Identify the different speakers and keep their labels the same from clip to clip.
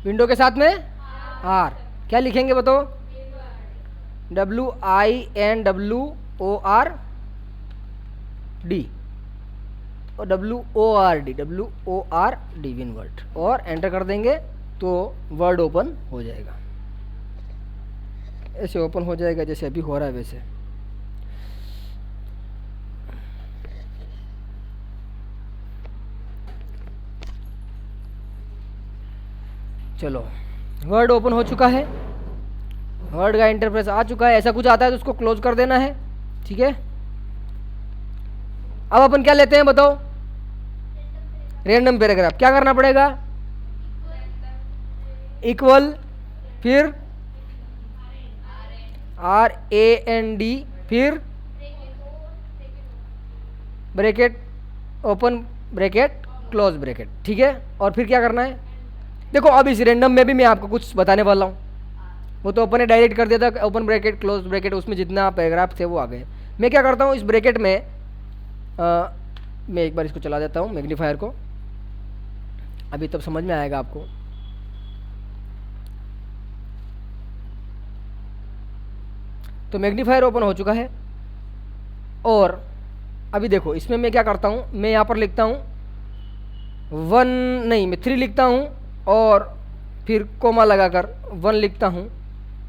Speaker 1: Window के साथ में आर, क्या लिखेंगे बताओ? WINWORD और WORD विनवर्ट, और एंटर कर देंगे तो वर्ड ओपन हो जाएगा। ऐसे ओपन हो जाएगा जैसे अभी हो रहा है वैसे। चलो, वर्ड ओपन हो चुका है, वर्ड का इंटरफेस आ चुका है। ऐसा कुछ आता है तो उसको क्लोज कर देना है, ठीक है। अब अपन क्या लेते हैं बताओ? Random paragraph. क्या करना पड़ेगा? इक्वल, फिर RAND, फिर bracket, open bracket, close bracket, ठीक है। और फिर क्या करना है? देखो अब इस रैंडम में भी मैं आपको कुछ बताने वाला हूँ, वो तो अपन ने डायरेक्ट कर दिया था, ओपन ब्रैकेट क्लोज ब्रैकेट, उसमें जितना पैराग्राफ थे वो आ गए। मैं क्या करता हूँ, इस ब्रैकेट में मैं एक बार इसको चला देता हूँ मैग्नीफायर को, अभी तब समझ में आएगा आपको। तो मैग्नीफायर ओपन हो चुका है, और अभी देखो इसमें मैं क्या करता हूँ, मैं यहाँ पर लिखता हूँ 3 लिखता हूँ, और फिर कोमा लगाकर 1 लिखता हूँ,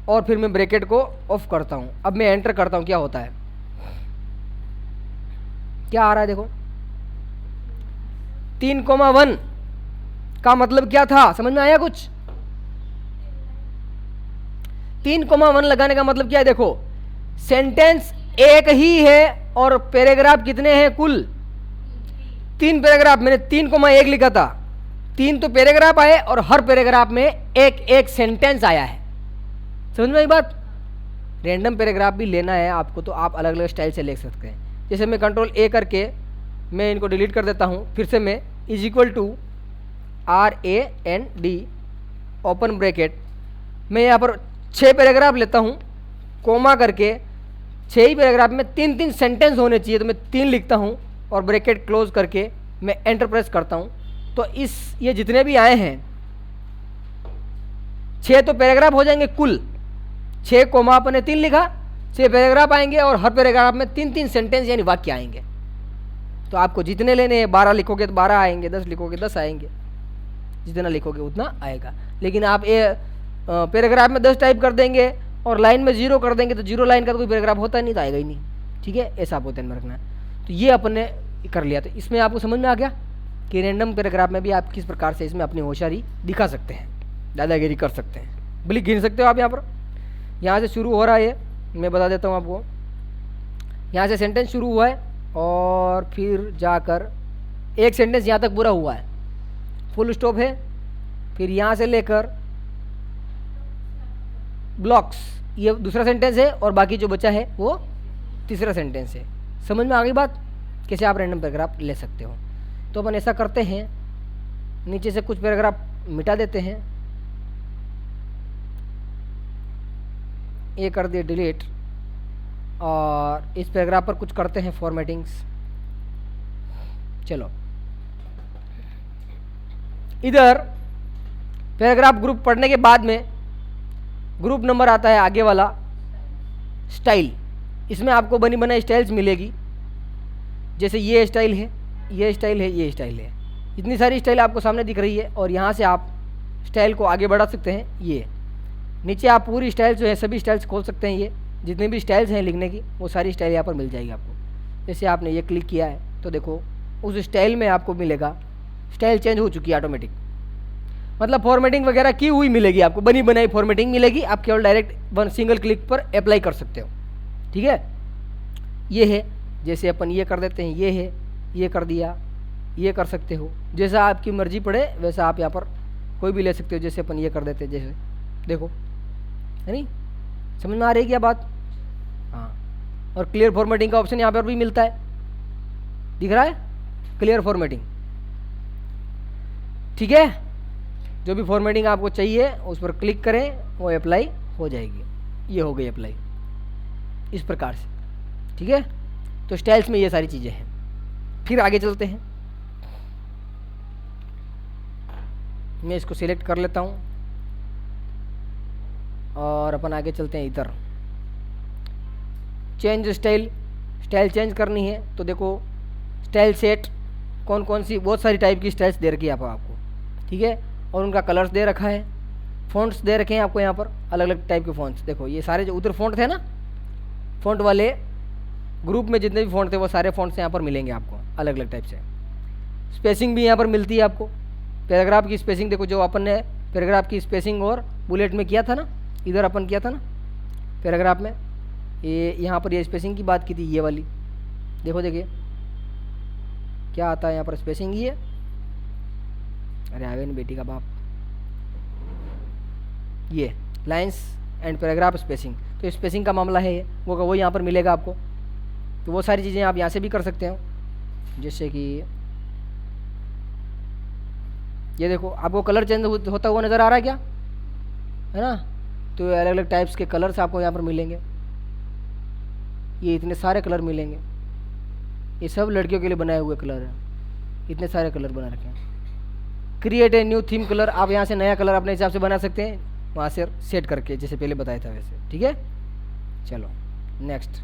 Speaker 1: और फिर मैं ब्रैकेट को ऑफ करता हूँ। अब मैं एंटर करता हूँ, क्या होता है, क्या आ रहा है देखो। 3,1 का मतलब क्या था, समझ में आया कुछ? 3,1 लगाने का मतलब क्या है? देखो सेंटेंस एक ही है और पैराग्राफ कितने हैं कुल? 3 पैराग्राफ। मैंने 3,1 लिखा था, 3 तो पैराग्राफ आए और हर पैराग्राफ में एक सेंटेंस आया है। समझ में आई बात? रैंडम पैराग्राफ भी लेना है आपको तो आप अलग अलग स्टाइल से ले सकते हैं। जैसे मैं कंट्रोल A करके मैं इनको डिलीट कर देता हूँ, फिर से मैं = RAND ओपन ब्रैकेट, मैं यहाँ पर 6 पैराग्राफ लेता हूँ, कोमा करके 6 ही पैराग्राफ में 3 सेंटेंस होने चाहिए, तो मैं 3 लिखता हूँ और ब्रैकेट क्लोज करके मैं एंटर प्रेस करता हूँ। तो ये जितने भी आए हैं 6 तो पैराग्राफ हो जाएंगे कुल, 6 कोमा अपने 3 लिखा, 6 पैराग्राफ आएंगे और हर पैराग्राफ में 3 सेंटेंस यानी वाक्य आएंगे। तो आपको जितने लेने हैं, 12 लिखोगे तो 12 आएंगे, 10 लिखोगे 10 आएंगे, जितना लिखोगे उतना आएगा। लेकिन आप पैराग्राफ में 10 टाइप कर देंगे और लाइन में 0 कर देंगे तो 0 लाइन का तो कोई पैराग्राफ होता नहीं, तो आएगा ही नहीं, ठीक है। ऐसा आपको ध्यान में रखना है। तो ये अपने कर लिया, तो इसमें आपको समझ में आ गया कि रैंडम पैराग्राफ में भी आप किस प्रकार से इसमें अपनी होशियारी दिखा सकते हैं, दादागिरी कर सकते हैं। बल्कि गिन सकते हो आप। यहाँ से शुरू हो रहा है, मैं बता देता हूँ आपको। यहाँ से सेंटेंस शुरू हुआ है और फिर जाकर एक सेंटेंस यहाँ तक पूरा हुआ है, फुल स्टॉप है, फिर यहाँ से लेकर ब्लॉक्स, ये दूसरा सेंटेंस है, और बाकी जो बचा है वो तीसरा सेंटेंस है। समझ में आ गई बात कैसे आप रैंडम पैराग्राफ ले सकते हो? तो अपन ऐसा करते हैं, नीचे से कुछ पैराग्राफ मिटा देते हैं, ये कर दिए डिलीट, और इस पैराग्राफ पर कुछ करते हैं फॉर्मेटिंग्स। चलो, इधर पैराग्राफ ग्रुप पढ़ने के बाद में ग्रुप नंबर आता है आगे वाला, स्टाइल। इसमें आपको बनी बनाई स्टाइल्स मिलेगी, जैसे ये स्टाइल है, ये स्टाइल है, ये स्टाइल है, इतनी सारी स्टाइल आपको सामने दिख रही है। और यहाँ से आप स्टाइल को आगे बढ़ा सकते हैं। ये नीचे आप पूरी स्टाइल जो है सभी स्टाइल्स खोल सकते हैं, ये जितनी भी स्टाइल्स हैं लिखने की वो सारी स्टाइल यहाँ पर मिल जाएगी आपको। जैसे आपने ये क्लिक किया है तो देखो उस स्टाइल में आपको मिलेगा, स्टाइल चेंज हो चुकी है ऑटोमेटिक, मतलब फॉर्मेटिंग वगैरह की हुई मिलेगी आपको, बनी बनाई फॉर्मेटिंग मिलेगी। आप केवल डायरेक्ट सिंगल क्लिक पर अप्लाई कर सकते हो, ठीक है। ये है, जैसे अपन ये कर देते हैं, ये है, ये कर दिया, ये कर सकते हो, जैसा आपकी मर्जी पड़े वैसा आप यहाँ पर कोई भी ले सकते हो। जैसे अपन ये कर देते हैं, जैसे देखो, है नहीं? समझ में आ रही है क्या बात? हाँ। और क्लियर फॉर्मेटिंग का ऑप्शन यहाँ पर भी मिलता है, दिख रहा है, क्लियर फॉर्मेटिंग, ठीक है। जो भी फॉर्मेटिंग आपको चाहिए उस पर क्लिक करें, वो अप्लाई हो जाएगी। ये हो गई अप्लाई इस प्रकार से, ठीक है। तो स्टाइल्स में ये सारी चीज़ें हैं। फिर आगे चलते हैं, मैं इसको सिलेक्ट कर लेता हूँ, और अपन आगे चलते हैं इधर। चेंज स्टाइल, स्टाइल चेंज करनी है तो देखो स्टाइल सेट, कौन कौन सी बहुत सारी टाइप की स्टाइल्स दे रखी है आपको, ठीक है, और उनका कलर्स दे रखा है, फ़ॉन्ट्स दे रखे हैं आपको यहाँ पर, अलग अलग टाइप के फ़ॉन्ट्स। देखो ये सारे जो उधर फ़ॉन्ट थे ना, फ़ॉन्ट वाले ग्रुप में जितने भी फ़ॉन्ट थे वो सारे फ़ॉन्ट्स यहाँ पर मिलेंगे आपको अलग अलग टाइप से। स्पेसिंग भी यहाँ पर मिलती है आपको, पैराग्राफ की स्पेसिंग देखो, जो अपन ने पैराग्राफ की स्पेसिंग और बुलेट में किया था ना, इधर अपन किया था ना पैराग्राफ में, ये यहाँ पर ये स्पेसिंग की बात की थी, ये वाली देखो, देखिए क्या आता है यहाँ पर, स्पेसिंग ही है। अरे आगे नहीं बेटी का बाप, ये लाइंस एंड पैराग्राफ स्पेसिंग, तो स्पेसिंग का मामला है ये, वो यहाँ पर मिलेगा आपको। तो वो सारी चीज़ें आप यहाँ से भी कर सकते हो, जैसे कि ये देखो आपको कलर चेंज होता हुआ नज़र आ रहा है क्या, है ना, तो अलग अलग टाइप्स के कलर्स आपको यहाँ पर मिलेंगे, ये इतने सारे कलर मिलेंगे, ये सब लड़कियों के लिए बनाए हुए कलर हैं, इतने सारे कलर बना रखे हैं। Create a new theme colour, आप यहाँ से नया कलर अपने हिसाब से बना सकते हैं वहाँ से सेट करके, जैसे पहले बताया था वैसे, ठीक है। चलो नेक्स्ट,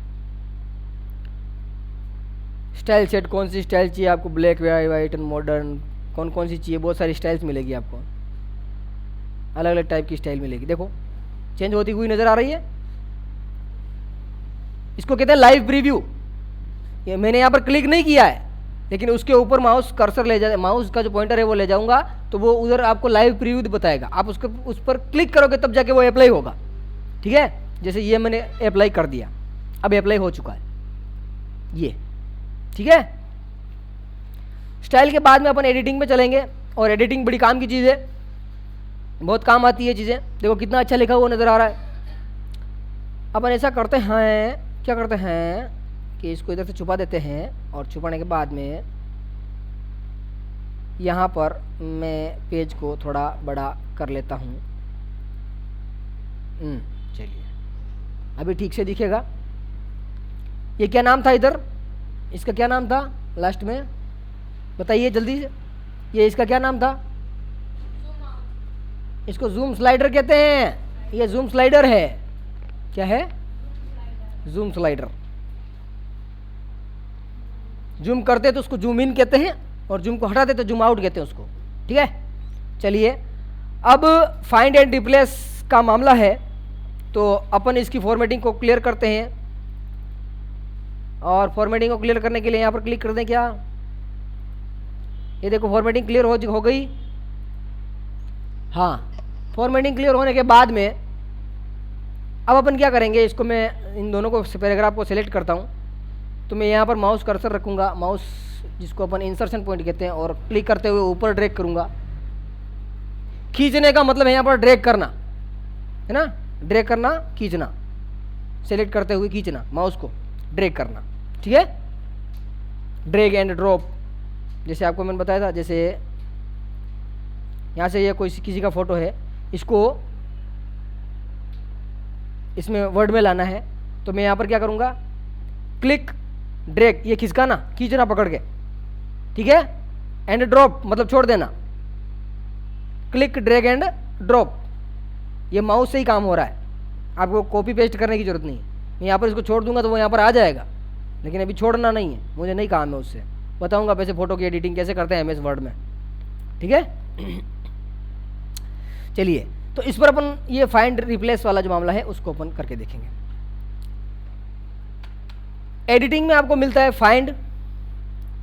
Speaker 1: स्टाइल सेट, कौन सी स्टाइल चाहिए आपको, ब्लैक, वाइट एंड मॉडर्न, कौन कौन सी चाहिए, बहुत सारी स्टाइल्स मिलेगी आपको, अलग अलग टाइप की स्टाइल मिलेगी। देखो चेंज होती हुई नज़र आ रही है, इसको कहते हैं लाइव प्रीव्यू। ये मैंने यहाँ पर क्लिक नहीं किया है, लेकिन उसके ऊपर माउस कर्सर ले जाए, माउस का जो पॉइंटर है वो ले जाऊंगा तो वो उधर आपको लाइव प्रीव्यू बताएगा, आप उसको उस पर क्लिक करोगे तब जाके वो अप्लाई होगा, ठीक है। जैसे ये मैंने अप्लाई कर दिया, अब अप्लाई हो चुका है ये, ठीक है। स्टाइल के बाद में अपन एडिटिंग में चलेंगे, और एडिटिंग बड़ी काम की चीज़ है, बहुत काम आती है चीज़ें। देखो कितना अच्छा लिखा हुआ नज़र आ रहा है। अपन ऐसा करते हैं, क्या करते हैं कि इसको इधर से छुपा देते हैं, और छुपाने के बाद में यहाँ पर मैं पेज को थोड़ा बड़ा कर लेता हूँ। चलिए अभी ठीक से दिखेगा। ये क्या नाम था इधर, इसका क्या नाम था लास्ट में बताइए जल्दी से, ये इसका क्या नाम था, इसको जूम स्लाइडर कहते हैं, ये जूम स्लाइडर है, क्या है, जूम स्लाइडर। जूम करते तो उसको जूम इन कहते हैं, और जूम को हटाते तो जूम आउट कहते हैं उसको, ठीक है। चलिए अब फाइंड एंड रिप्लेस का मामला है, तो अपन इसकी फॉर्मेटिंग को क्लियर करते हैं, और फॉर्मेटिंग को क्लियर करने के लिए यहाँ पर क्लिक कर दें क्या, ये देखो फॉर्मेटिंग क्लियर हो गई। हाँ, फॉर्मेटिंग क्लियर होने के बाद में अब अपन क्या करेंगे, इसको मैं इन दोनों को पैराग्राफ को सिलेक्ट करता हूँ, तो मैं यहाँ पर माउस कर्सर रखूँगा, माउस जिसको अपन इंसर्शन पॉइंट कहते हैं, और क्लिक करते हुए ऊपर ड्रैग करूँगा। खींचने का मतलब है यहाँ पर ड्रैग करना, है ना, ड्रैग करना, खींचना, सेलेक्ट करते हुए खींचना, माउस को ड्रैग करना, ठीक है। ड्रैग एंड ड्रॉप, जैसे आपको मैंने बताया था, जैसे यहाँ से ये कोई किसी का फ़ोटो है, इसको इसमें वर्ड में लाना है, तो मैं यहाँ पर क्या करूँगा, क्लिक ड्रैग, ये खिसकाना, खींचना पकड़ के, ठीक है, एंड ड्रॉप मतलब छोड़ देना, क्लिक ड्रैग एंड ड्रॉप, ये माउस से ही काम हो रहा है, आपको कॉपी पेस्ट करने की जरूरत नहीं है। मैं यहाँ पर इसको छोड़ दूंगा तो वो यहाँ पर आ जाएगा, लेकिन अभी छोड़ना नहीं है, मुझे नहीं काम है उससे, बताऊंगा वैसे फ़ोटो की एडिटिंग कैसे करते हैं MS वर्ड में, ठीक है। चलिए तो इस पर अपन ये फाइंड रिप्लेस वाला जो मामला है उसको अपन करके देखेंगे। एडिटिंग में आपको मिलता है फाइंड,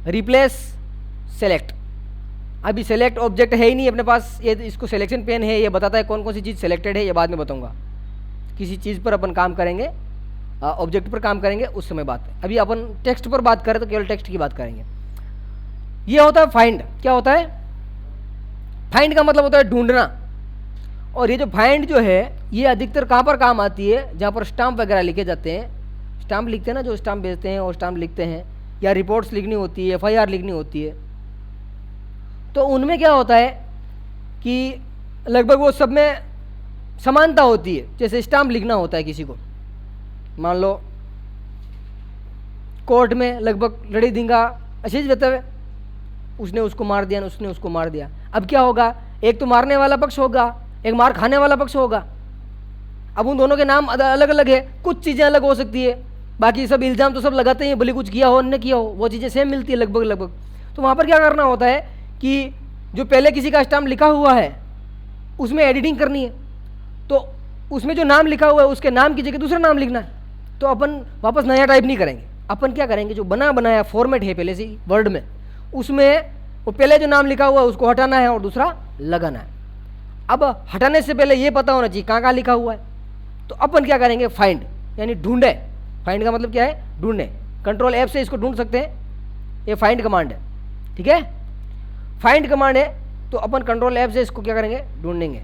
Speaker 1: रिप्लेस, सेलेक्ट। अभी सेलेक्ट ऑब्जेक्ट है ही नहीं अपने पास, ये इसको सिलेक्शन पेन है, ये बताता है कौन कौन सी चीज़ सेलेक्टेड है, ये बाद में बताऊंगा। किसी चीज़ पर अपन काम करेंगे, ऑब्जेक्ट पर काम करेंगे उस समय बात है। अभी अपन टेक्स्ट पर बात करें तो केवल टेक्स्ट की बात करेंगे। ये होता है फाइंड। क्या होता है फाइंड का मतलब होता है ढूंढना, और ये जो फाइंड जो है ये अधिकतर कहाँ पर काम आती है, जहाँ पर स्टाम्प वगैरह लिखे जाते हैं, स्टाम्प लिखते हैं ना, जो स्टाम्प भेजते हैं और स्टाम्प लिखते हैं, या रिपोर्ट्स लिखनी होती है, FIR लिखनी होती है, तो उनमें क्या होता है कि लगभग वो सब में समानता होती है। जैसे स्टाम्प लिखना होता है किसी को, मान लो कोर्ट में लगभग लड़ी दिंगा अच्छी रहता है, उसने उसको मार दिया, उसने उसको मार दिया, अब क्या होगा, एक तो मारने वाला पक्ष होगा, एक मार खाने वाला पक्ष होगा, अब उन दोनों के नाम अलग अलग है, कुछ चीज़ें अलग हो सकती है, बाकी सब इल्ज़ाम तो सब लगाते हैं, भले कुछ किया हो न किया हो, वो चीज़ें सेम मिलती है लगभग लगभग। तो वहाँ पर क्या करना होता है कि जो पहले किसी का स्टाम्प लिखा हुआ है उसमें एडिटिंग करनी है, तो उसमें जो नाम लिखा हुआ है उसके नाम की जगह दूसरा नाम लिखना है। तो अपन वापस नया टाइप नहीं करेंगे, अपन क्या करेंगे, जो बना बनाया फॉर्मेट है पहले से वर्ड में, उसमें वो पहले जो नाम लिखा हुआ है उसको हटाना है और दूसरा लगाना है। अब हटाने से पहले ये पता होना चाहिए कहाँ कहाँ लिखा हुआ है, तो अपन क्या करेंगे, फाइंड यानी ढूंढे। फाइंड का मतलब क्या है, ढूंढने। कंट्रोल F से इसको ढूंढ सकते हैं, ये फाइंड कमांड है, ठीक है। फाइंड कमांड है तो अपन कंट्रोल F से इसको क्या करेंगे, ढूंढेंगे।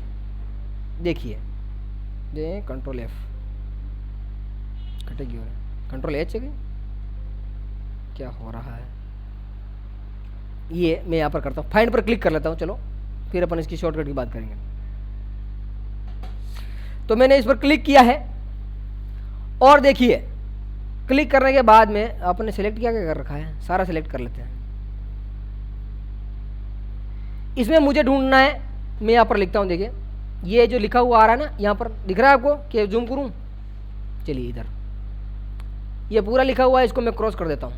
Speaker 1: देखिए कंट्रोल F कटेगी, और कंट्रोल H है, क्या हो रहा है, ये मैं यहाँ पर करता हूँ, फाइंड पर क्लिक कर लेता हूँ। चलो फिर अपन इसकी शॉर्टकट की बात करेंगे। तो मैंने इस पर क्लिक किया है और देखिए क्लिक करने के बाद में आपने सेलेक्ट क्या क्या कर रखा है, सारा सेलेक्ट कर लेते हैं। इसमें मुझे ढूंढना है, मैं यहाँ पर लिखता हूँ, देखिए ये जो लिखा हुआ आ रहा है ना, यहाँ पर दिख रहा है आपको कि जूम करूँ, चलिए इधर ये पूरा लिखा हुआ है, इसको मैं क्रॉस कर देता हूँ।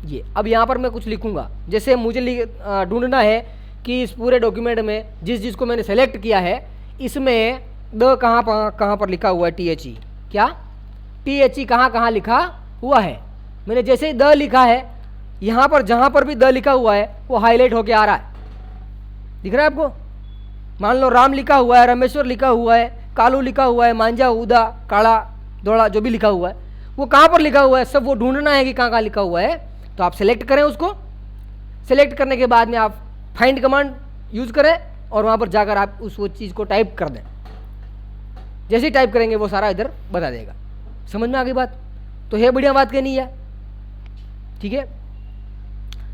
Speaker 1: ये अब यहाँ पर मैं कुछ लिखूँगा, जैसे मुझे ढूंढना है कि इस पूरे डॉक्यूमेंट में जिस को मैंने सेलेक्ट किया है इसमें द कहाँ पर लिखा हुआ है, THE, क्या THE कहाँ लिखा हुआ है। मैंने जैसे ही द लिखा है, यहाँ पर जहाँ पर भी द लिखा हुआ है वो हाईलाइट होके आ रहा है, दिख रहा है आपको। मान लो राम लिखा हुआ है, रामेश्वर लिखा हुआ है, कालू लिखा हुआ है, मांझा, उदा, काला, दौड़ा, जो भी लिखा हुआ है वो कहाँ पर लिखा हुआ है, सब वो ढूंढना है कि कहाँ लिखा हुआ है। तो आप सेलेक्ट करें, उसको सेलेक्ट करने के बाद में आप फाइंड कमांड यूज़ करें और वहाँ पर जाकर आप वो चीज़ को टाइप कर दें। जैसे ही टाइप करेंगे वो सारा इधर बता देगा। समझ में आ गई बात? तो है बढ़िया बात कहनी है, ठीक है।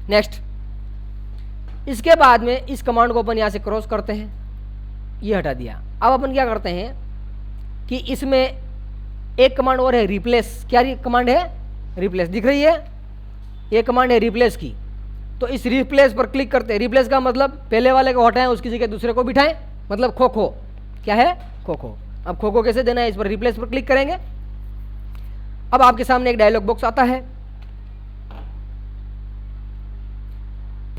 Speaker 1: नेक्स्ट, इसके बाद में इस कमांड को अपन यहाँ से क्रॉस करते हैं, ये हटा दिया। अब अपन क्या करते हैं कि इसमें एक कमांड और है, रिप्लेस। क्या कमांड है? रिप्लेस। दिख रही है, ये कमांड है रिप्लेस की। तो इस रिप्लेस पर क्लिक करते हैं। रिप्लेस का मतलब पहले वाले को हटाएं, उसकी जगह दूसरे को बिठाएं, मतलब खो खो। क्या है? खो खो। अब खो खो कैसे देना है, इस पर रिप्लेस पर क्लिक करेंगे। अब आपके सामने एक डायलॉग बॉक्स आता है,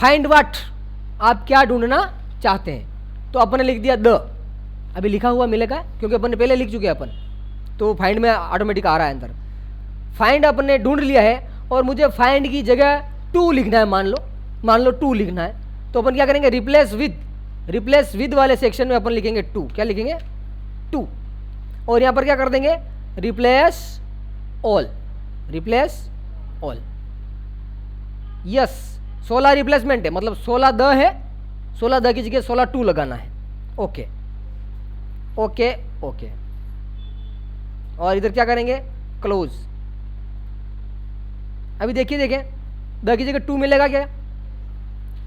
Speaker 1: फाइंड व्हाट, आप क्या ढूंढना चाहते हैं। तो अपन ने लिख दिया द, अभी लिखा हुआ मिलेगा क्योंकि अपन ने पहले लिख चुके हैं अपन, तो फाइंड में ऑटोमेटिक आ रहा है अंदर। फाइंड अपन ने ढूंढ लिया है और मुझे फाइंड की जगह टू लिखना है, मान लो टू लिखना है। तो अपन क्या करेंगे, रिप्लेस विद वाले सेक्शन में अपन लिखेंगे टू। क्या लिखेंगे? टू। और यहाँ पर क्या कर देंगे, रिप्लेस ऑल। यस, 16 रिप्लेसमेंट है, मतलब 16 द है, 16 द की जगह 16 टू लगाना है। ओके। और इधर क्या करेंगे, क्लोज। अभी देखिए द की जगह टू मिलेगा क्या?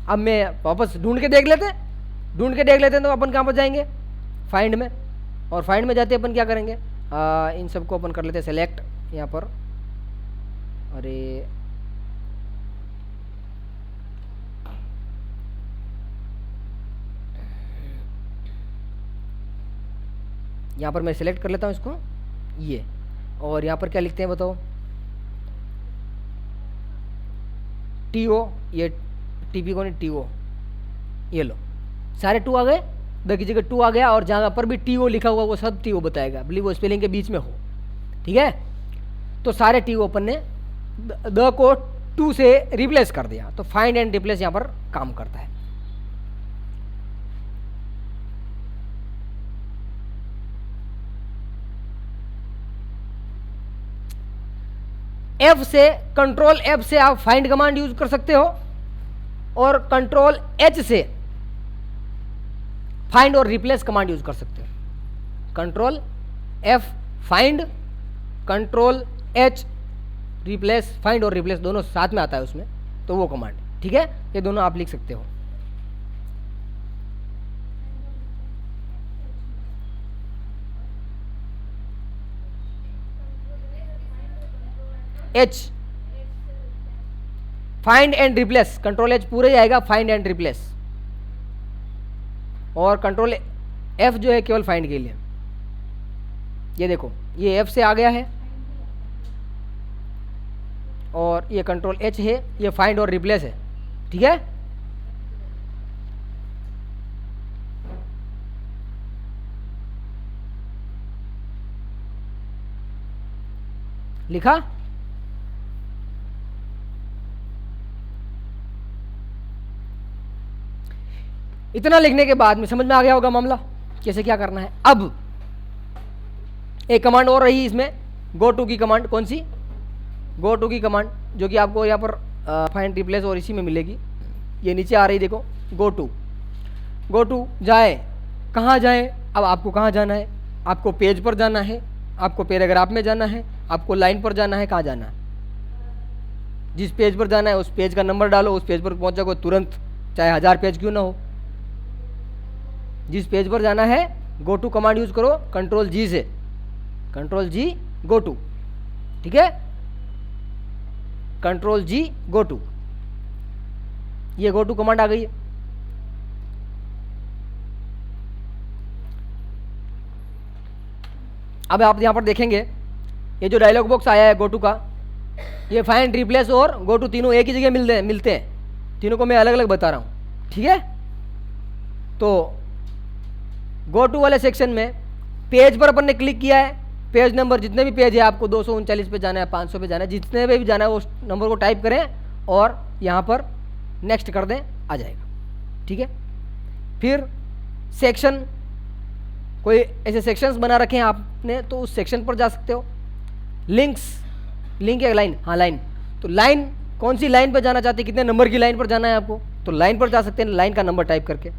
Speaker 1: अब मैं वापस ढूंढ के देख लेते हैं। तो अपन कहाँ पर जाएंगे, फाइंड में। और फाइंड में जाते अपन क्या करेंगे, इन सबको अपन कर लेते हैं सेलेक्ट यहाँ पर। अरे यहाँ पर मैं सेलेक्ट कर लेता हूँ इसको, ये। और यहाँ पर क्या लिखते हैं बताओ, TO, ये TP को नहीं, TO। ये लो, सारे टू आ गए, द की जगह टू आ गया, और जहाँ पर भी TO लिखा हुआ वो सब TO बताएगा, भले वो स्पेलिंग के बीच में हो, ठीक है। तो सारे TO अपन ने द को टू से रिप्लेस कर दिया। तो फाइंड एंड रिप्लेस यहाँ पर काम करता है। कंट्रोल F से आप फाइंड कमांड यूज कर सकते हो, और कंट्रोल H से फाइंड और रिप्लेस कमांड यूज कर सकते हो। Control F find, control H replace. Find और रिप्लेस दोनों साथ में आता है उसमें, तो वो कमांड, ठीक है। ये दोनों आप लिख सकते हो। H find and replace, control H पूरे ही आएगा, फाइंड एंड रिप्लेस। और कंट्रोल F जो है केवल फाइंड के लिए। ये देखो ये F से आ गया है और ये कंट्रोल H है, ये फाइंड और रिप्लेस है, ठीक है। लिखा? इतना लिखने के बाद में समझ में आ गया होगा मामला कैसे क्या करना है। अब एक कमांड और रही इसमें, गो टू की कमांड। कौन सी? गो टू की कमांड, जो कि आपको यहाँ पर फाइंड रिप्लेस और इसी में मिलेगी। ये नीचे आ रही देखो, गो टू। गो टू जाए, कहाँ जाए? अब आपको कहाँ जाना है? आपको पेज पर जाना है, आपको पैराग्राफ में जाना है, आपको लाइन पर जाना है, कहाँ जाना है? जिस पेज पर जाना है उस पेज का नंबर डालो, उस पेज पर पहुँच जाओगे तुरंत, चाहे 1000 पेज क्यों ना हो। जिस पेज पर जाना है गो टू कमांड यूज करो, कंट्रोल जी से, कंट्रोल जी गो टू, ठीक है। कंट्रोल जी गो टू, ये गो टू कमांड आ गई है। अब आप यहां पर देखेंगे ये जो डायलॉग बॉक्स आया है गो टू का, ये फाइंड रिप्लेस और गो टू तीनों एक ही जगह मिलते हैं। तीनों को मैं अलग अलग बता रहा हूं, ठीक है। तो गो टू वाले सेक्शन में पेज पर अपन ने क्लिक किया है, पेज नंबर जितने भी पेज है आपको 239 पे जाना है, 500 पे जाना है, जितने पे भी जाना है उस नंबर को टाइप करें और यहाँ पर नेक्स्ट कर दें, आ जाएगा, ठीक है। फिर सेक्शन, कोई ऐसे सेक्शंस बना रखे हैं आपने तो उस सेक्शन पर जा सकते हो। लिंक्स, लिंक या लाइन, हाँ लाइन, तो लाइन कौन सी लाइन पर जाना चाहते हैं, कितने नंबर की लाइन पर जाना है आपको, तो लाइन पर जा सकते हैं, लाइन का नंबर टाइप करके।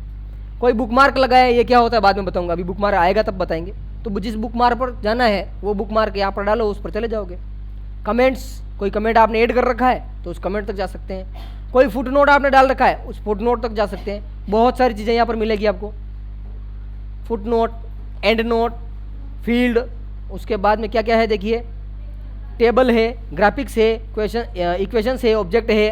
Speaker 1: कोई बुकमार्क लगाया है, ये क्या होता है बाद में बताऊंगा, अभी बुकमार्क आएगा तब बताएंगे। तो जिस बुकमार्क पर जाना है वो बुकमार्क यहाँ पर डालो, उस पर चले जाओगे। कमेंट्स, कोई कमेंट आपने ऐड कर रखा है तो उस कमेंट तक जा सकते हैं। कोई फुट नोट आपने डाल रखा है उस फुट नोट तक जा सकते हैं। बहुत सारी चीज़ें यहाँ पर मिलेगी आपको, foot note, and note, field, उसके बाद में क्या क्या है देखिए, टेबल है, ग्राफिक्स है, क्वेश्चन इक्वेशंस है, ऑब्जेक्ट है,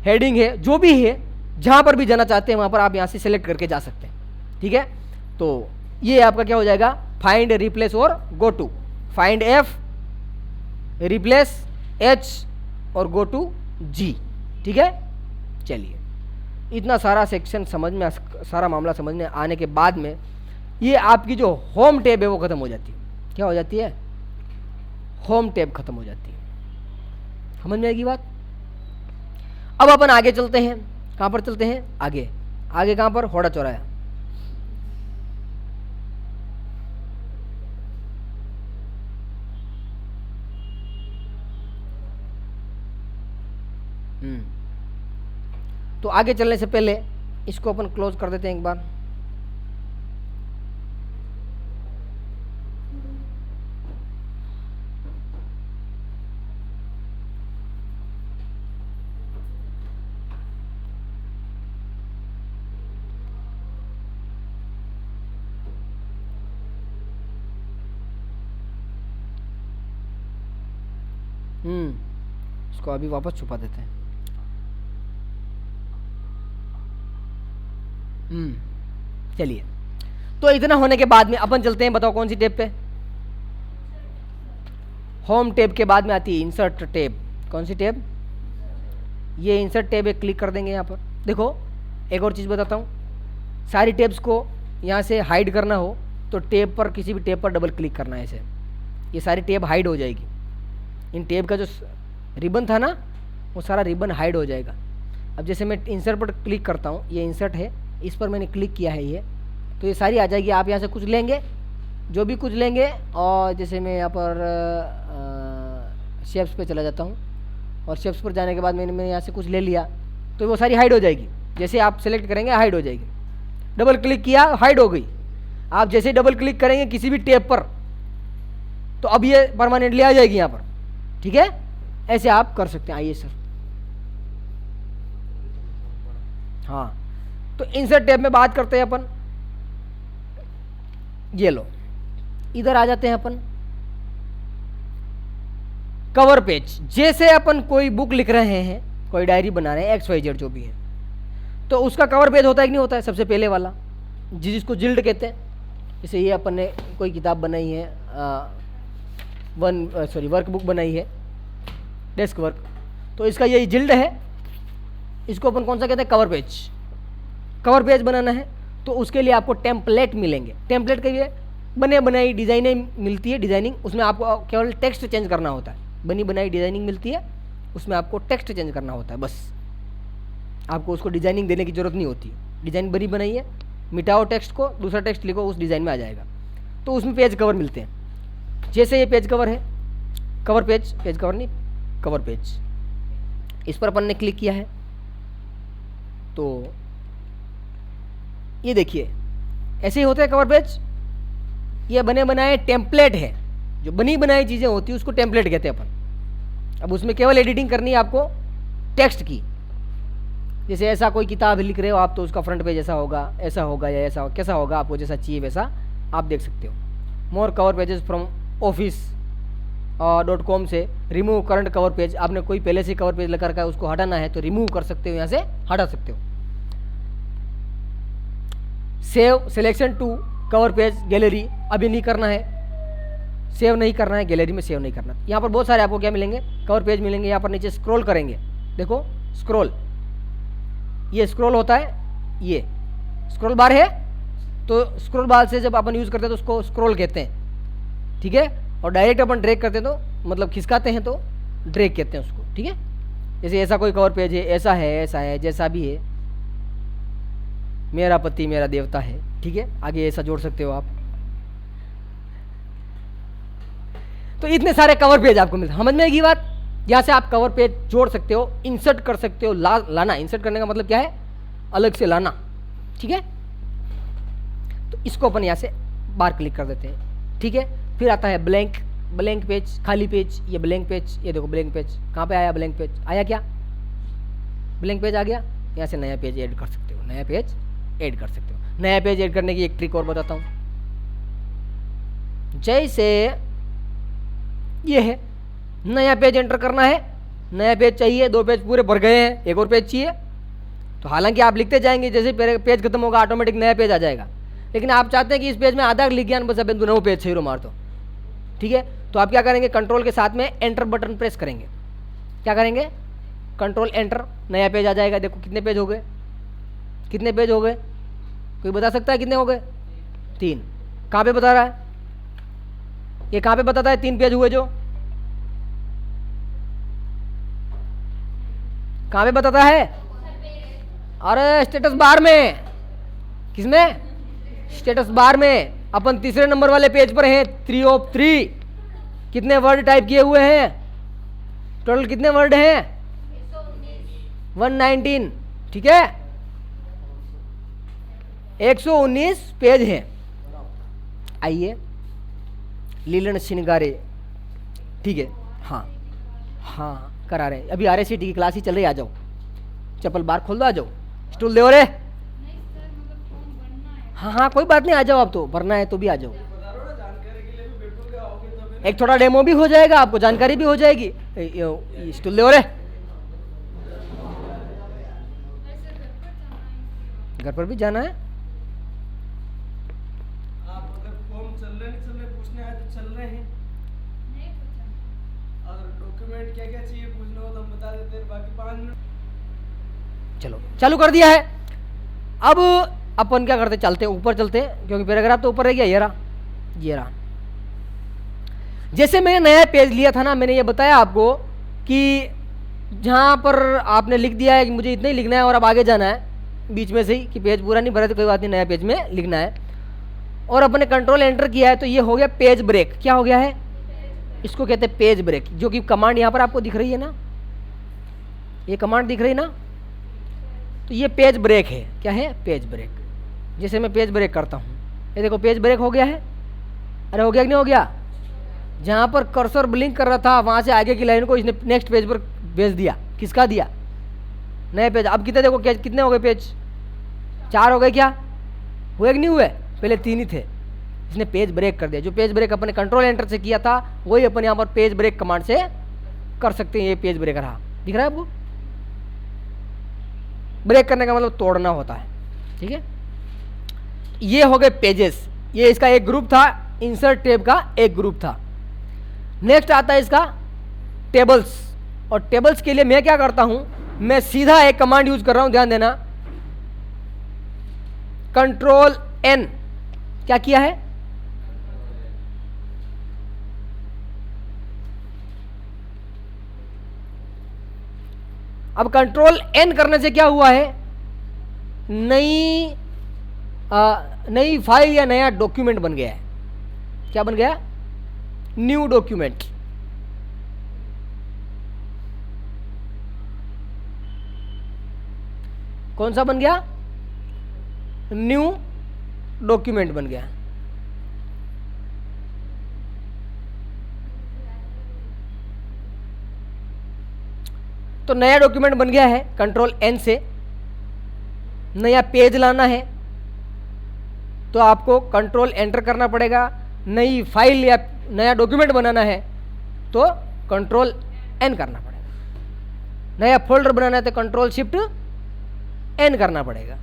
Speaker 1: हेडिंग है, जो भी है जहाँ पर भी जाना चाहते हैं वहाँ पर आप यहाँ से सेलेक्ट करके जा सकते हैं, ठीक है। तो ये आपका क्या हो जाएगा, फाइंड, रिप्लेस और go to. Find F, replace H और गो टू जी, ठीक है। चलिए, इतना सारा सेक्शन समझ में, सारा मामला समझ में आने के बाद में ये आपकी जो होम टैब है वो ख़त्म हो जाती है। क्या हो जाती है? होम टैब ख़त्म हो जाती है। समझ में आएगी बात? अब अपन आगे चलते हैं। कहाँ पर चलते हैं? आगे। आगे कहाँ पर? होड़ा चौराया। तो आगे चलने से पहले इसको अपन क्लोज कर देते हैं एक बार। इसको अभी वापस छुपा देते हैं। चलिए, तो इतना होने के बाद में अपन चलते हैं, बताओ कौन सी टैब पे? होम टैब के बाद में आती है इंसर्ट टैब। कौन सी टैब? ये इंसर्ट टैब एक क्लिक कर देंगे यहाँ पर। देखो एक और चीज़ बताता हूँ, सारी टैब्स को यहाँ से हाइड करना हो तो टैब पर, किसी भी टैब पर डबल क्लिक करना है, ऐसे ये सारी टैब हाइड हो जाएगी। इन टैब का जो रिबन था ना वो सारा रिबन हाइड हो जाएगा। अब जैसे मैं इंसर्ट पर क्लिक करता हूँ, ये इंसर्ट है, इस पर मैंने क्लिक किया है ये, तो ये सारी आ जाएगी। आप यहाँ से कुछ लेंगे, जो भी कुछ लेंगे, और जैसे मैं यहाँ पर शेप्स पे चला जाता हूँ और शेप्स पर जाने के बाद मैंने यहाँ से कुछ ले लिया तो वो सारी हाइड हो जाएगी। जैसे आप सेलेक्ट करेंगे हाइड हो जाएगी। डबल क्लिक किया, हाइड हो गई। आप जैसे डबल क्लिक करेंगे किसी भी टैब पर तो अब ये परमानेंटली आ जाएगी यहाँ पर, ठीक है। ऐसे आप कर सकते हैं। आइए सर, हाँ, तो इंसर्ट टैब में बात करते हैं अपन। ये लो, इधर आ जाते हैं अपन। कवर पेज, जैसे अपन कोई बुक लिख रहे हैं, कोई डायरी बना रहे हैं, XYZ जो भी है, तो उसका कवर पेज होता है कि नहीं होता है? सबसे पहले वाला जिसको जिल्ड कहते हैं, जैसे ये अपन ने कोई किताब बनाई है, वर्कबुक बनाई है, डेस्क वर्क, तो इसका ये जिल्ड है, इसको अपन कौन सा कहते हैं, कवर पेज। कवर पेज बनाना है तो उसके लिए आपको टेम्पलेट मिलेंगे। टेम्पलेट के लिए बने बनाई डिज़ाइनिंग मिलती है, डिज़ाइनिंग, उसमें आपको केवल टेक्स्ट चेंज करना होता है। बनी बनाई डिज़ाइनिंग मिलती है, उसमें आपको टेक्स्ट चेंज करना होता है, बस आपको उसको डिज़ाइनिंग देने की ज़रूरत नहीं होती। डिज़ाइन बनी बनाई है, मिटाओ टेक्स्ट को, दूसरा टेक्स्ट लिखो, उस डिज़ाइन में आ जाएगा। तो उसमें पेज कवर मिलते हैं। जैसे ये पेज कवर है, कवर पेज, पेज कवर नहीं, कवर पेज, इस पर अपन ने क्लिक किया है तो ये देखिए ऐसे ही होता है कवर पेज। ये बने बनाए टेम्पलेट है, जो बनी बनाई चीज़ें होती है उसको टेम्पलेट कहते हैं अपन। अब उसमें केवल एडिटिंग करनी है आपको टेक्स्ट की। जैसे ऐसा कोई किताब लिख रहे हो आप तो उसका फ्रंट पेज ऐसा होगा, ऐसा होगा, या ऐसा कैसा होगा, आपको जैसा चाहिए वैसा आप देख सकते हो। मोर कवर पेजेस फ्रॉम office.com से रिमूव करंट कवर पेज। आपने कोई पहले से कवर पेज लगा रखा है, उसको हटाना है तो रिमूव कर सकते हो, यहाँ से हटा सकते हो। Save selection to cover page gallery, अभी नहीं करना है, सेव नहीं करना है, गैलरी में सेव नहीं करना। यहाँ पर बहुत सारे आपको क्या मिलेंगे, कवर पेज मिलेंगे। यहाँ पर नीचे स्क्रॉल करेंगे, देखो स्क्रॉल, ये स्क्रॉल होता है, ये स्क्रॉल बार है, तो स्क्रॉल बार से जब अपन यूज़ करते हैं तो उसको स्क्रॉल कहते हैं, ठीक है। और डायरेक्ट अपन ड्रैग करते हैं तो मतलब खिसकाते हैं तो ड्रैग कहते हैं उसको, ठीक है। जैसे ऐसा कोई कवर पेज है, ऐसा है, जैसा भी है, मेरा पति मेरा देवता है, ठीक है, आगे ऐसा जोड़ सकते हो आप। तो इतने सारे कवर पेज आपको मिलते हैं, समझ में आएगी बात। यहाँ से आप कवर पेज जोड़ सकते हो, इंसर्ट कर सकते हो, लाना, इंसर्ट करने का मतलब क्या है, अलग से लाना, ठीक है। तो इसको अपन यहाँ से बार क्लिक कर देते हैं, ठीक है। फिर आता है ब्लैंक, ब्लैंक पेज, खाली पेज, ये ब्लैंक पेज, ये देखो ब्लैंक पेज कहाँ पे आया, ब्लैंक पेज आया क्या, ब्लैंक पेज आ गया। यहाँ से नया पेज ऐड कर सकते हो, नया पेज ऐड कर सकते हो। नया पेज ऐड करने की एक ट्रिक और बताता हूँ। जैसे ये है, नया पेज एंटर करना है, नया पेज चाहिए, 2 पेज पूरे भर गए हैं, एक और पेज चाहिए, तो हालांकि आप लिखते जाएंगे, जैसे पेज खत्म होगा ऑटोमेटिक नया पेज आ जाएगा। लेकिन आप चाहते हैं कि इस पेज में आधा लिख गया, बस अब नया पेज सही रो मार दो, ठीक है। तो आप क्या करेंगे, कंट्रोल के साथ में एंटर बटन प्रेस करेंगे। क्या करेंगे, कंट्रोल एंटर, नया पेज आ जाएगा। देखो कितने पेज हो गए, कितने पेज हो गए, कोई बता सकता है कितने हो गए, 3। कहाँ पे बता रहा है, ये कहाँ पे बताता है 3 पेज हुए, जो कहाँ पे बताता है, अरे स्टेटस बार में, किसमें, स्टेटस बार में। अपन तीसरे नंबर वाले पेज पर हैं, 3 of 3। कितने वर्ड टाइप किए हुए हैं, टोटल कितने वर्ड हैं, 119, ठीक है, 119 पेज हैं। आइए, लीलन श्रृंगारे, ठीक है, हाँ हाँ करा रहे हैं, अभी RSCT की क्लास ही चल रही, आ जाओ, चप्पल बाहर खोल दो, आ जाओ, स्टूल दे रे। हाँ हाँ कोई बात नहीं, आ जाओ, आप तो भरना है तो भी आ जाओ। एक थोड़ा डेमो भी हो जाएगा, आपको जानकारी भी हो जाएगी। स्टूल दे रे, घर पर भी जाना है।
Speaker 2: आप अगर फॉर्म चल रहे नहीं चल रहे पूछने आए तो चल रहे हैं, नहीं पूछा। अगर डॉक्यूमेंट क्या क्या चाहिए पूछना हो तो हम बता देते हैं, बाकी 5 मिनट।
Speaker 1: चलो चालू कर दिया है। अब अपन क्या करते, चलते ऊपर चलते, क्योंकि पैराग्राफ तो ऊपर रह गया, ये रहा। जैसे मैंने नया पेज लिया था ना, मैंने ये बताया आपको कि जहाँ पर आपने लिख दिया है कि मुझे इतना ही लिखना है और अब आगे जाना है, बीच में से ही कि पेज पूरा नहीं भरा तो कोई बात नहीं, नया पेज में लिखना है, और अपने कंट्रोल एंटर किया है तो ये हो गया पेज ब्रेक। क्या हो गया है, इसको कहते हैं पेज ब्रेक, जो कि कमांड यहाँ पर आपको दिख रही है ना, ये कमांड दिख रही है ना, तो ये पेज ब्रेक है। क्या है, पेज ब्रेक। जैसे मैं पेज ब्रेक करता हूँ, ये देखो पेज ब्रेक हो गया है। अरे हो गया कि नहीं हो गया, जहाँ पर कर्सर ब्लिंक कर रहा था वहाँ से आगे की लाइन को इसने नेक्स्ट पेज पर भेज दिया। किसका दिया, नए पेज। अब कितने देखो, कितने हो गए पेज, 4 हो गए। क्या हुए कि नहीं हुए, पहले 3 ही थे, इसने पेज ब्रेक कर दिया। जो पेज ब्रेक अपने कंट्रोल एंटर से किया था वही अपन यहाँ पर पेज ब्रेक कमांड से कर सकते हैं। ये पेज ब्रेक रहा, दिख रहा है आपको। ब्रेक करने का मतलब तोड़ना होता है, ठीक है। ये हो गए पेजेस। ये इसका एक ग्रुप था, इंसर्ट टैब का एक ग्रुप था। नेक्स्ट आता है इसका टेबल्स, और टेबल्स के लिए मैं क्या करता हूं, मैं सीधा एक कमांड यूज कर रहा हूं, ध्यान देना, कंट्रोल एन। क्या किया है, अब कंट्रोल एन करने से क्या हुआ है, नई फाइल या नया डॉक्यूमेंट बन गया है। क्या बन गया, न्यू डॉक्यूमेंट। कौन सा बन गया, न्यू डॉक्यूमेंट बन गया। तो नया डॉक्यूमेंट बन गया है, कंट्रोल एन से नया पेज लाना है तो आपको कंट्रोल एंटर करना पड़ेगा। नई फाइल या नया डॉक्यूमेंट बनाना है तो कंट्रोल एन करना पड़ेगा। नया फोल्डर बनाना है तो कंट्रोल शिफ्ट एन करना पड़ेगा।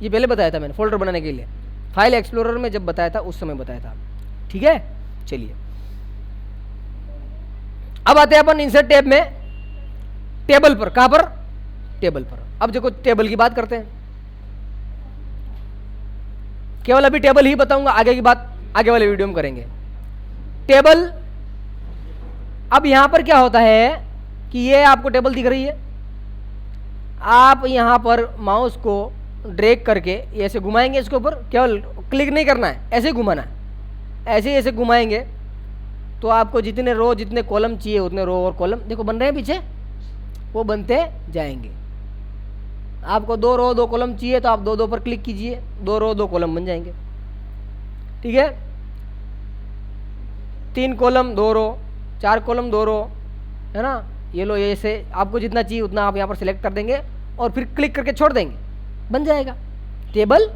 Speaker 1: ये पहले बताया था मैंने, फोल्डर बनाने के लिए फाइल एक्सप्लोरर में जब बताया था उस समय बताया था। ठीक है, चलिए अब आते हैं अपन इंसर्ट टैब में टेबल पर। कहां पर, टेबल पर। अब देखो टेबल की बात करते हैं, केवल अभी टेबल ही बताऊंगा, आगे की बात आगे वाले वीडियो में करेंगे। टेबल, अब यहां पर क्या होता है कि ये आपको टेबल दिख रही है, आप यहां पर माउस को ड्रैग करके ऐसे घुमाएंगे, इसके ऊपर केवल क्लिक नहीं करना है, ऐसे घुमाना है। ऐसे घुमाएंगे तो आपको जितने रो जितने कॉलम चाहिए उतने रो और कॉलम देखो बन रहे हैं पीछे, वो बनते जाएंगे। आपको 2 रो 2 कॉलम चाहिए तो आप 2 पर क्लिक कीजिए, 2 रो 2 कॉलम बन जाएंगे। ठीक है, 3 कॉलम 2 रो, 4 कॉलम 2 रो, है ना। ये लो, ये ऐसे आपको जितना चाहिए उतना आप यहाँ पर सिलेक्ट कर देंगे और फिर क्लिक करके छोड़ देंगे, बन जाएगा, टेबल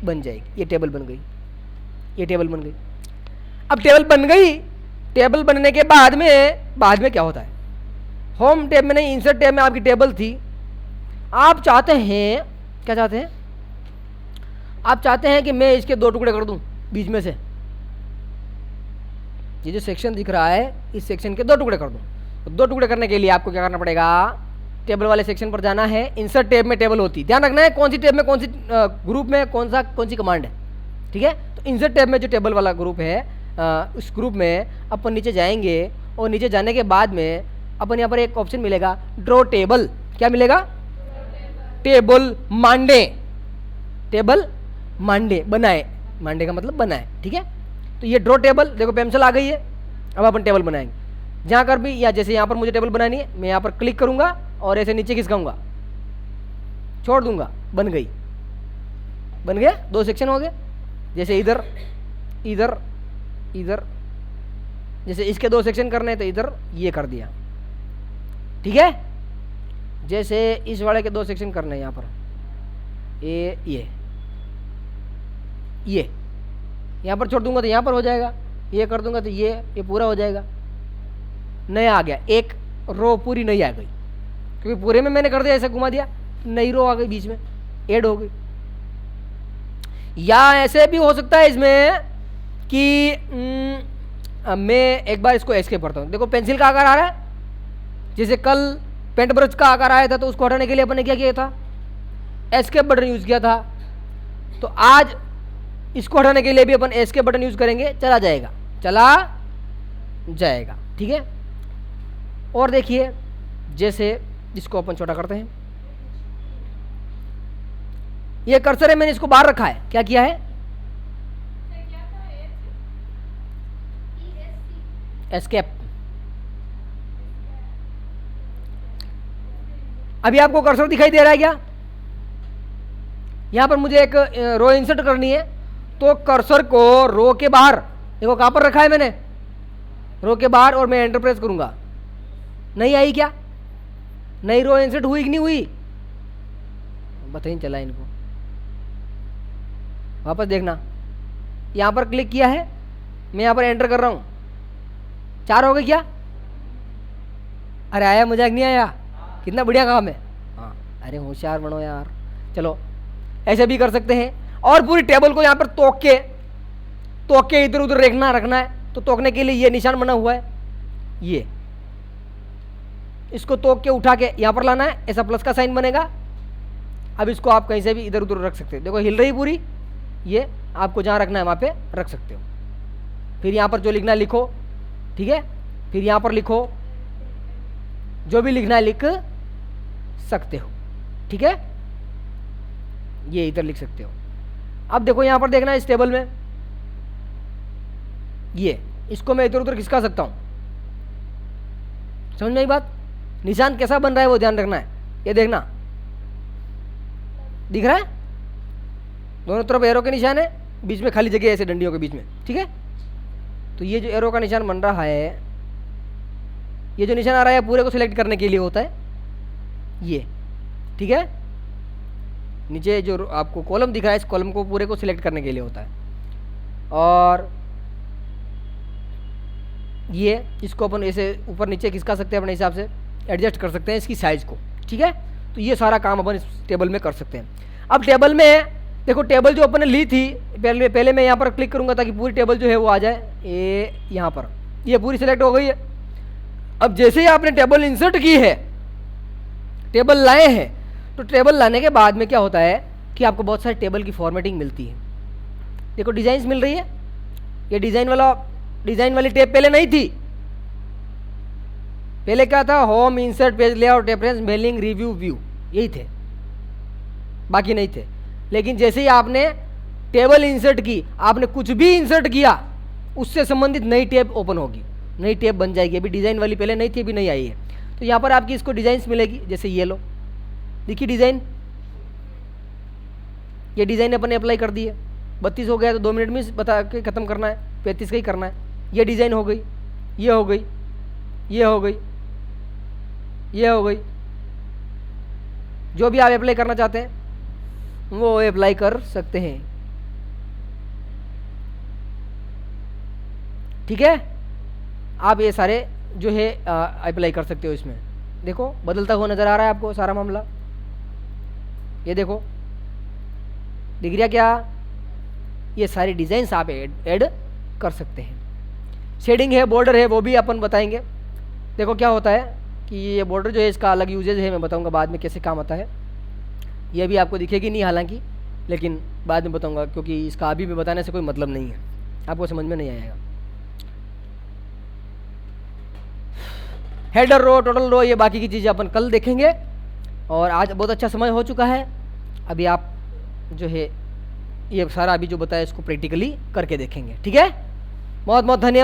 Speaker 1: बन जाएगी। ये टेबल बन गई, ये टेबल बन गई। अब टेबल बन गई, टेबल बनने के बाद में क्या होता है, होम टैब में नहीं, इंसर्ट टैब में आपकी टेबल थी। आप चाहते हैं, क्या चाहते हैं, आप चाहते हैं कि मैं इसके 2 टुकड़े कर दूं बीच में से। ये जो सेक्शन दिख रहा है इस सेक्शन के 2 टुकड़े कर दूं। तो 2 टुकड़े करने के लिए आपको क्या करना पड़ेगा, टेबल वाले सेक्शन पर जाना है। इंसर्ट टैब में टेबल होती है, ध्यान रखना है कौन सी टैब में कौन सी ग्रुप में कौन सी कमांड है। ठीक है, तो इंसर्ट टैब में जो टेबल वाला ग्रुप है, उस ग्रुप में अपन नीचे जाएंगे और नीचे जाने के बाद में अपन यहाँ पर एक ऑप्शन मिलेगा ड्रॉ टेबल। क्या मिलेगा, टेबल मांडे, टेबल मांडे, बनाए, मांडे का मतलब बनाए। ठीक है, तो ये ड्रॉ टेबल, देखो पेंसिल आ गई है। अब अपन टेबल बनाएंगे, जहाँ कर भी, या जैसे यहाँ पर मुझे टेबल बनानी है, मैं यहाँ पर क्लिक करूँगा और ऐसे नीचे खिसकाऊंगा, छोड़ दूंगा, बन गई, बन गया। 2 सेक्शन हो गए, जैसे इधर इधर इधर, जैसे इसके 2 सेक्शन करने तो इधर ये कर दिया। ठीक है, जैसे इस वाले के 2 सेक्शन करने हैं यहाँ पर, ये यहाँ पर छोड़ दूंगा तो यहाँ पर हो जाएगा, ये कर दूंगा तो ये पूरा हो जाएगा। नया आ गया, एक रो पूरी नई आ गई, क्योंकि पूरे में मैंने कर दिया, ऐसे घुमा दिया, नई रो आ गई, बीच में ऐड हो गई। या ऐसे भी हो सकता है इसमें कि मैं एक बार इसको एस्केप करता हूँ। देखो पेंसिल का आकार आ रहा है, जैसे कल पेंट ब्रश का आकार आया था तो उसको हटाने के लिए अपन ने क्या किया था, एस्केप बटन यूज किया था। तो आज इसको हटाने के लिए भी अपन एस्केप बटन यूज करेंगे, चला जाएगा, चला जाएगा। ठीक है, और देखिए जैसे इसको अपन छोटा करते हैं, ये कर्सर है, मैंने इसको बाहर रखा है, क्या किया है, एस्केप। अभी आपको कर्सर दिखाई दे रहा है क्या, यहां पर मुझे एक रो इंसर्ट करनी है तो कर्सर को रो के बाहर, देखो कहां पर रखा है मैंने, रो के बाहर, और मैं एंटर प्रेस करूंगा, नहीं आई क्या, नई रो इंसर्ट हुई कि नहीं हुई, पता ही नहीं चला इनको। वापस देखना, यहां पर क्लिक किया है, मैं यहां पर एंटर कर रहा हूं, 4 हो गई क्या, अरे आया, मजाक नहीं आया, कितना बढ़िया काम है। हाँ, अरे होशियार बनो यार। चलो ऐसे भी कर सकते हैं, और पूरी टेबल को यहाँ पर तोड़ के तोके इधर उधर रखना है, तो तोकने के लिए ये निशान बना हुआ है, ये इसको तोक के उठा के यहाँ पर लाना है, ऐसा प्लस का साइन बनेगा। अब इसको आप कहीं से भी इधर उधर रख सकते हो, देखो हिल रही पूरी, ये आपको जहाँ रखना है वहाँ पे रख सकते हो। फिर यहाँ पर जो लिखना है लिखो, ठीक है, फिर यहाँ पर लिखो, जो भी लिखना है लिख सकते हो, ठीक है, ये इधर लिख सकते हो। अब देखो यहाँ पर देखना है इस टेबल में, ये इसको मैं इधर उधर खिसका सकता हूँ, समझ में आई बात। निशान कैसा बन रहा है वो ध्यान रखना है, ये देखना दिख रहा है, दोनों तरफ एरो के निशान है, बीच में खाली जगह है ऐसे डंडियों के बीच में, ठीक है। तो ये जो एरो का निशान बन रहा है, ये जो निशान आ रहा है पूरे को सिलेक्ट करने के लिए होता है ये, ठीक है। नीचे जो आपको कॉलम दिखा है, इस कॉलम को पूरे को सिलेक्ट करने के लिए होता है। और ये इसको अपन ऐसे ऊपर नीचे खिसका सकते हैं, अपने हिसाब से एडजस्ट कर सकते हैं इसकी साइज़ को, ठीक है। तो ये सारा काम अपन इस टेबल में कर सकते हैं। अब टेबल में देखो, टेबल जो अपन ने ली थी पहले मैं यहाँ पर क्लिक करूँगा ताकि पूरी टेबल जो है वो आ जाए, ये यहाँ पर ये पूरी सिलेक्ट हो गई है। अब जैसे ही आपने टेबल इंसर्ट की है, टेबल लाए हैं, तो टेबल लाने के बाद में क्या होता है कि आपको बहुत सारी टेबल की फॉर्मेटिंग मिलती है। देखो डिज़ाइंस मिल रही है, ये डिज़ाइन वाली टेब पहले नहीं थी। पहले क्या था, home, insert, page layout, reference, mailing, review, view, यही थे, बाकी नहीं थे। लेकिन जैसे ही आपने टेबल इंसर्ट की, आपने कुछ भी इंसर्ट किया, उससे संबंधित नई टेब ओपन होगी, नई टेब बन जाएगी। अभी डिज़ाइन वाली पहले नहीं थी, अभी नहीं आई है। तो यहाँ पर आपकी इसको डिज़ाइंस मिलेगी, जैसे ये लो, देखिए डिज़ाइन, ये डिज़ाइन अपन ने अप्लाई कर दी है। 32 हो गया तो 2 मिनट में बता के ख़त्म करना है, 35 का ही करना है। ये डिज़ाइन हो गई, ये हो गई, ये हो गई, ये हो गई। जो भी आप अप्लाई करना चाहते हैं वो अप्लाई कर सकते हैं, ठीक है। आप ये सारे जो है अप्लाई कर सकते हो इसमें। देखो बदलता हुआ नज़र आ रहा है आपको सारा मामला, ये देखो दिख रहा क्या, ये सारी डिज़ाइंस आप ऐड कर सकते हैं। शेडिंग है, बॉर्डर है, वो भी अपन बताएंगे। देखो क्या होता है कि ये बॉर्डर जो है इसका अलग यूजेज है, मैं बताऊंगा बाद में कैसे काम आता है। ये भी आपको दिखेगी नहीं हालांकि, लेकिन बाद में बताऊंगा, क्योंकि इसका अभी भी बताने से कोई मतलब नहीं है, आपको समझ में नहीं आएगा। हेडर रो, टोटल रो, ये बाकी की चीज़ें अपन कल देखेंगे। और आज बहुत अच्छा समय हो चुका है, अभी आप जो है ये सारा अभी जो बताया इसको प्रैक्टिकली करके देखेंगे, ठीक है। बहुत बहुत धन्यवाद।